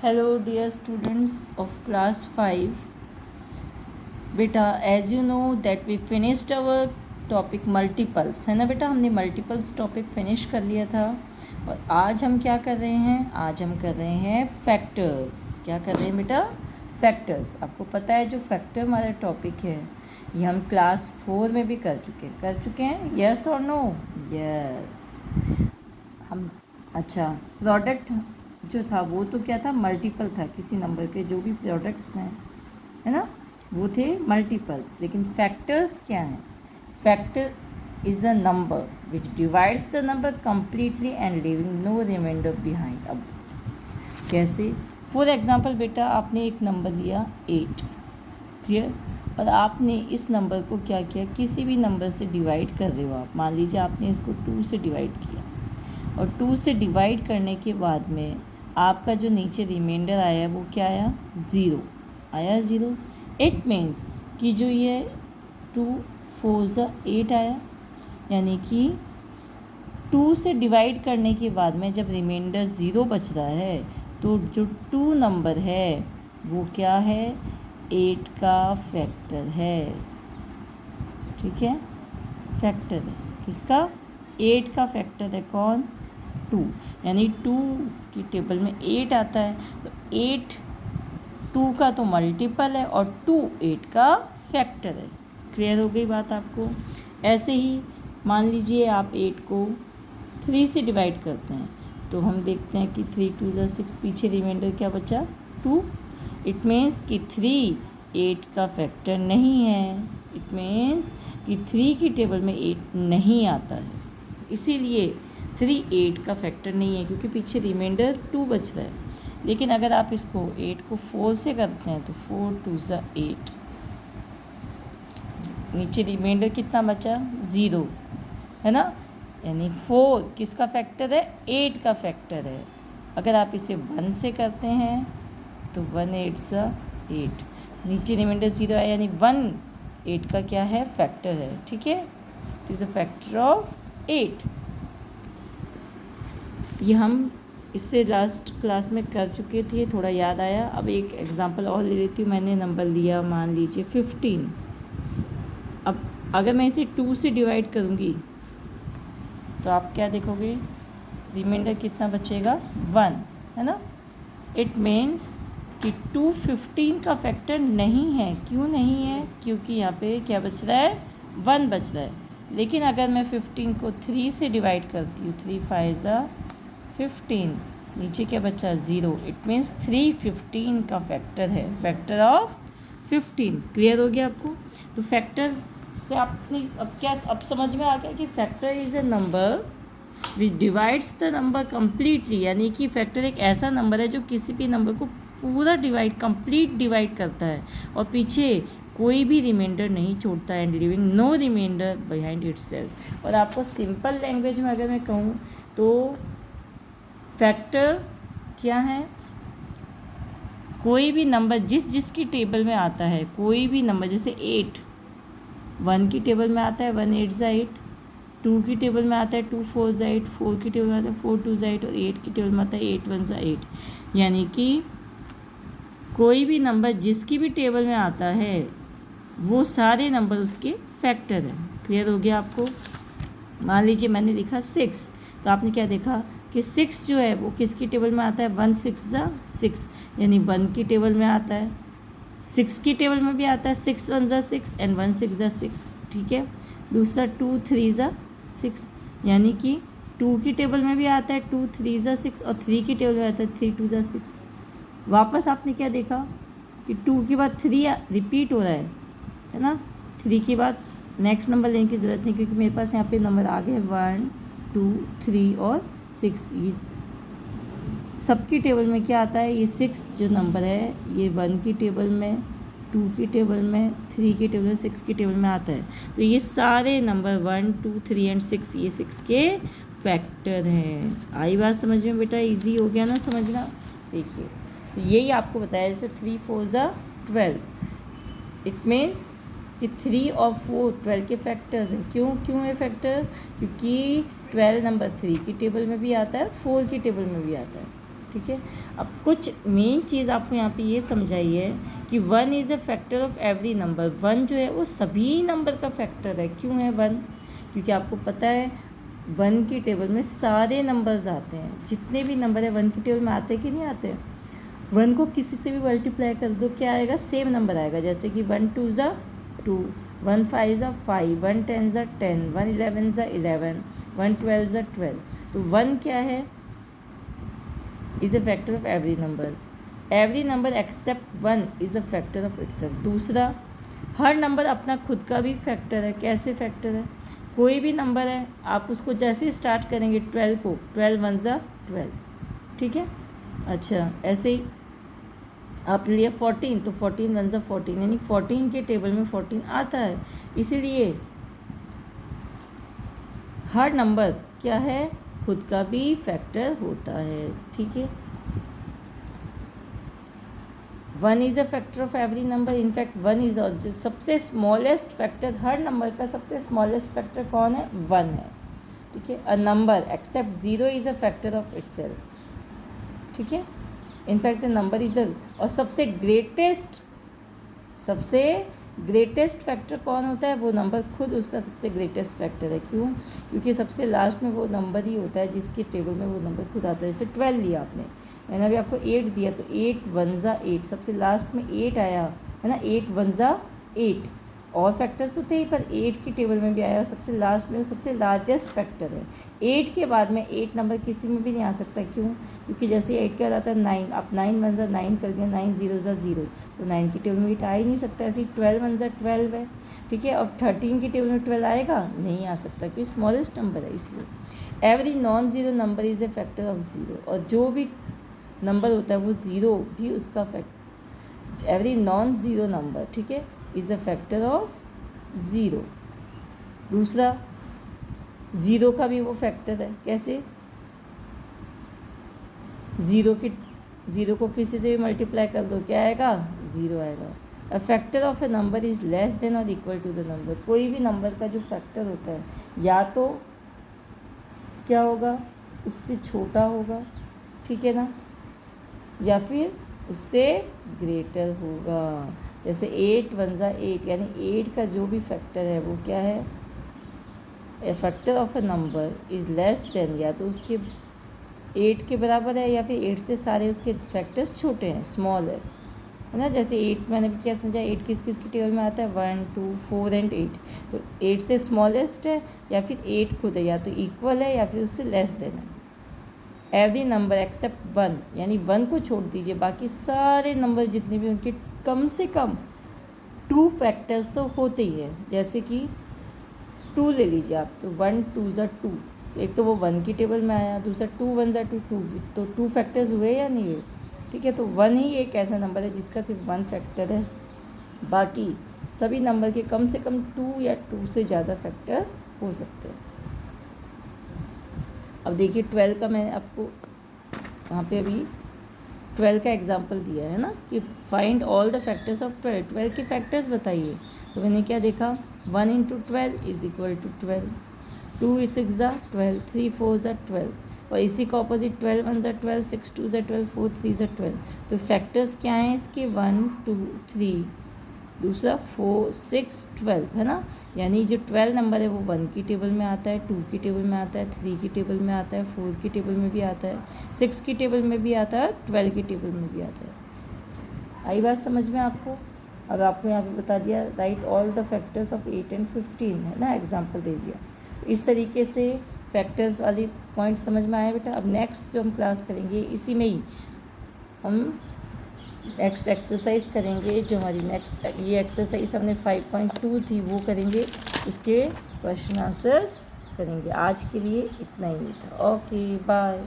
Hello, dear students of class 5. बेटा, as you know that we finished our topic multiples, है ना बेटा, हमने multiples टॉपिक फिनिश कर लिया था। और आज हम क्या कर रहे हैं? आज हम कर रहे हैं फैक्टर्स। क्या कर रहे हैं बेटा? फैक्टर्स। आपको पता है जो फैक्टर हमारा टॉपिक है ये हम क्लास 4 में भी कर चुके हैं। यस और नो? यस। हम अच्छा, प्रोडक्ट जो था वो तो क्या था? मल्टीपल था। किसी नंबर के जो भी प्रोडक्ट्स हैं, है ना, वो थे मल्टीपल्स। लेकिन फैक्टर्स क्या हैं? Factor is a number which divides the number completely and leaving no remainder behind. अब कैसे? फॉर एग्जांपल बेटा, आपने एक नंबर लिया 8, क्लियर, और आपने इस नंबर को क्या किया? किसी भी नंबर से डिवाइड कर रहे हो आप। मान लीजिए आपने इसको 2 से डिवाइड किया, और 2 से डिवाइड करने के बाद में आपका जो नीचे रिमाइंडर आया वो क्या आया? 0 आया। 0 इट मीन्स कि जो ये 2 4 8 आया, यानी कि 2 से डिवाइड करने के बाद में जब रिमाइंडर 0 बच रहा है तो जो 2 नंबर है वो क्या है? 8 का फैक्टर है। ठीक है, फैक्टर है किसका? 8 का फैक्टर है। कौन? 2। यानी 2 की टेबल में 8 आता है, तो 8 2 का तो मल्टीपल है और 2 8 का फैक्टर है। क्लियर हो गई बात आपको? ऐसे ही मान लीजिए आप 8 को 3 से डिवाइड करते हैं, तो हम देखते हैं कि 3 2 6, पीछे रिमाइंडर क्या बचा? 2। इट मीन्स कि 3 8 का फैक्टर नहीं है। इट मीन्स कि 3 की टेबल में 8 नहीं आता है, इसीलिए 3 8 का फैक्टर नहीं है, क्योंकि पीछे रिमाइंडर 2 बच रहा है। लेकिन अगर आप इसको 8 को 4 से करते हैं तो 4 2 8, नीचे रिमाइंडर कितना बचा? 0, है ना। यानी 4 किसका फैक्टर है? 8 का फैक्टर है। अगर आप इसे 1 से करते हैं तो 1 8 8, नीचे रिमाइंडर 0 आया, यानी 1 8 का क्या है? फैक्टर है। ठीक है, it is a factor of 8। ये हम इससे लास्ट क्लास में कर चुके थे, थोड़ा याद आया। अब एक एग्जांपल और ले लेती हूँ। मैंने नंबर लिया मान लीजिए 15। अब अगर मैं इसे 2 से डिवाइड करूँगी तो आप क्या देखोगे? रिमाइंडर कितना बचेगा? 1, है ना। इट मीन्स कि 2 15 का फैक्टर नहीं है। क्यों नहीं है? क्योंकि यहाँ पे क्या बच रहा है? 1 बच रहा है। लेकिन अगर मैं 15 को 3 से डिवाइड करती हूँ, 3 5 15, नीचे क्या बचा? 0। इट मीन्स 3 15 का फैक्टर है, फैक्टर ऑफ 15। क्लियर हो गया आपको? तो फैक्टर से आपने अब समझ में आ गया कि factor is a number which divides the number completely. यानी कि फैक्टर एक ऐसा नंबर है जो किसी भी नंबर को पूरा कंप्लीट डिवाइड करता है और पीछे कोई भी रिमाइंडर नहीं छोड़ता है, and leaving no remainder behind itself. और आपको सिंपल लैंग्वेज में अगर मैं कहूँ तो फैक्टर क्या है? कोई भी नंबर जिसकी टेबल में आता है, कोई भी नंबर, जैसे 8 1 की टेबल में आता है 1 8 8, 2 की टेबल में आता है 2 4 8, 4 की टेबल में आता है 4 2 8, और 8 की टेबल में आता है 8 1 8। यानी कि कोई भी नंबर जिसकी भी टेबल में आता है वो सारे नंबर उसके फैक्टर हैं। क्लियर हो गया आपको? मान लीजिए मैंने लिखा 6, तो आपने क्या देखा कि 6 जो है वो किसकी टेबल में आता है? 1 6 6, यानी 1 की टेबल में आता है, 6 की टेबल में भी आता है, 6 1 6 एंड 1 6 6। ठीक है। दूसरा 2 3 6, यानी कि 2 की टेबल में भी आता है 2 3 6, और 3 की टेबल में आता है 3 2 6। वापस आपने क्या देखा कि 2 के बाद 3 रिपीट हो रहा है ना। 3 के बाद नेक्स्ट नंबर लेने की ज़रूरत नहीं, क्योंकि मेरे पास यहाँ पे नंबर आ गए 1 2 3 और 6। ये सबकी टेबल में क्या आता है? ये 6 जो नंबर है ये 1 की टेबल में, 2 की टेबल में, 3 की टेबल में, 6 की टेबल में आता है। तो ये सारे नंबर 1 2 3 एंड 6 ये 6 के फैक्टर हैं। आई बात समझ में बेटा? इजी हो गया ना समझना? देखिए, तो यही आपको बताया, जैसे 3 4 12। इट मीन्स कि 3 और 4 12 के फैक्टर्स हैं। क्यों है फैक्टर? क्योंकि 12 नंबर 3 की टेबल में भी आता है, 4 की टेबल में भी आता है। ठीक ठीक है। अब कुछ मेन चीज़ आपको यहाँ पे ये समझाई है कि 1 is a factor of every number. 1 जो है वो सभी नंबर का फैक्टर है। क्यों है 1? क्योंकि आपको पता है 1 की टेबल में सारे नंबर्स आते हैं, जितने भी नंबर है 1 की टेबल में आते हैं कि नहीं आते हैं। 1 को किसी से भी मल्टीप्लाई कर दो, क्या आएगा? सेम नंबर आएगा। जैसे कि 1 2 ज़ा 2, 1 5 ज़ा 5, 1 10 ज़ा 10, 1 11 ज़ा 11, 1 12 ज़ा 12। तो 1 क्या है? Is a factor of every number. Every number except 1 is a factor of itself. दूसरा, हर नंबर अपना खुद का भी फैक्टर है। कैसे फैक्टर है? कोई भी नंबर है, आप उसको जैसे ही स्टार्ट करेंगे 12 को, 12 1 ज़ा 12, ठीक है। अच्छा, ऐसे ही आपने लिया 14, तो 14 1 ज़ा 14, यानी 14 के टेबल में 14 आता है। इसीलिए हर नंबर क्या है? खुद का भी फैक्टर होता है, ठीक है। 1 is a factor of every number. In fact 1 is जो सबसे स्मॉलेस्ट फैक्टर, हर नंबर का सबसे स्मॉलेस्ट फैक्टर कौन है? 1 है, ठीक है। A number except 0 is a factor of itself, ठीक है। In fact the number is the, और सबसे ग्रेटेस्ट फैक्टर कौन होता है? वो नंबर खुद उसका सबसे ग्रेटेस्ट फैक्टर है। क्यों? क्योंकि सबसे लास्ट में वो नंबर ही होता है जिसके टेबल में वो नंबर खुद आता है। जैसे 12 लिया आपने, मैंने अभी आपको 8 दिया, तो 8 1 ज़ा 8, सबसे लास्ट में 8 आया है ना, 8 1 ज़ा 8। और फैक्टर्स तो थे ही, पर 8 की टेबल में भी आया, सबसे लास्ट में सबसे लार्जेस्ट फैक्टर है। 8 के बाद में 8 नंबर किसी में भी नहीं आ सकता। क्यों? क्योंकि जैसे 8 के बाद आता है 9, आप 9 1 ज़ा 9 कर गए, 9 0 ज़ा 0, तो 9 की टेबल में 8 आ ही नहीं सकता। ऐसे 12 1 ज़ा 12 है, ठीक है। अब 13 की टेबल में 12 आएगा? नहीं आ सकता, क्योंकि स्मॉलेस्ट नंबर है। इसलिए every non zero number is a factor of zero. और जो भी नंबर होता है वो ज़ीरो भी उसका factor, every non zero number, ठीक है, is a factor of zero. दूसरा, ज़ीरो का भी वो फैक्टर है। कैसे? ज़ीरो को किसी से भी मल्टीप्लाई कर दो, क्या आएगा? ज़ीरो आएगा। A factor of a number is less then और इक्वल टू द नंबर। कोई भी नंबर का जो फैक्टर होता है, या तो क्या होगा? उससे छोटा होगा, ठीक है ना, या फिर उससे ग्रेटर होगा। जैसे 8 1 ज़ा 8, यानी 8 का जो भी फैक्टर है वो क्या है? A factor of a number is less than, या तो उसके 8 के बराबर है, या फिर 8 से सारे उसके फैक्टर्स छोटे हैं, स्मॉल है ना। जैसे 8 मैंने भी क्या समझा, 8 किस किस की टेबल में आता है? 1 2 4 एंड 8। तो 8 से स्मॉलेस्ट है, या फिर 8 खुद है, या तो इक्वल है या फिर उससे लेस देन है। एवरी नंबर एक्सेप्ट 1, यानी 1 को छोड़ दीजिए, बाकी सारे नंबर जितने भी उनके कम से कम 2 फैक्टर्स तो होते ही है। जैसे कि 2 ले लीजिए आप, तो 1 2 ज़ा 2, एक तो वो 1 की टेबल में आया, दूसरा 2 1 ज़ा 2 2, तो 2 फैक्टर्स हुए या नहीं हुए? ठीक है। तो 1 ही एक ऐसा नंबर है जिसका सिर्फ 1 फैक्टर है, बाकी सभी नंबर के कम से कम 2 या 2 से ज़्यादा फैक्टर हो सकते हैं। अब देखिए 12 का मैं आपको वहाँ पे अभी 12 का एग्जांपल दिया है ना, कि find all the factors of 12। 12 के फैक्टर्स बताइए। तो मैंने क्या देखा? 1 × 12 इज इक्वल टू 12, 2 6 ज़ा 12, 3 4 ज़ा 12, और इसी का ऑपोजिट 12 1 ज़ा 12, 6 2 ज़ा 12, 4 3 ज़ा 12। तो फैक्टर्स क्या हैं इसके? 1 2 3, दूसरा 4 6 12, है ना। यानी जो 12 नंबर है वो 1 की टेबल में आता है, 2 की टेबल में आता है, 3 की टेबल में आता है, 4 की टेबल में भी आता है, 6 की टेबल में भी आता है, 12 की टेबल में भी आता है। आई बात समझ में आपको? अब आपको यहाँ पे बता दिया, right all the factors of 8 and 15, है ना, एग्जाम्पल दे दिया। इस तरीके से फैक्टर्स वाली पॉइंट समझ में आया बेटा। अब नेक्स्ट जो हम क्लास करेंगे, इसी में ही हम नेक्स्ट एक्सरसाइज करेंगे। जो हमारी नेक्स्ट ये एक्सरसाइज हमने 5.2 थी वो करेंगे, उसके क्वेश्चन आंसर्स करेंगे। आज के लिए इतना ही था। Okay bye.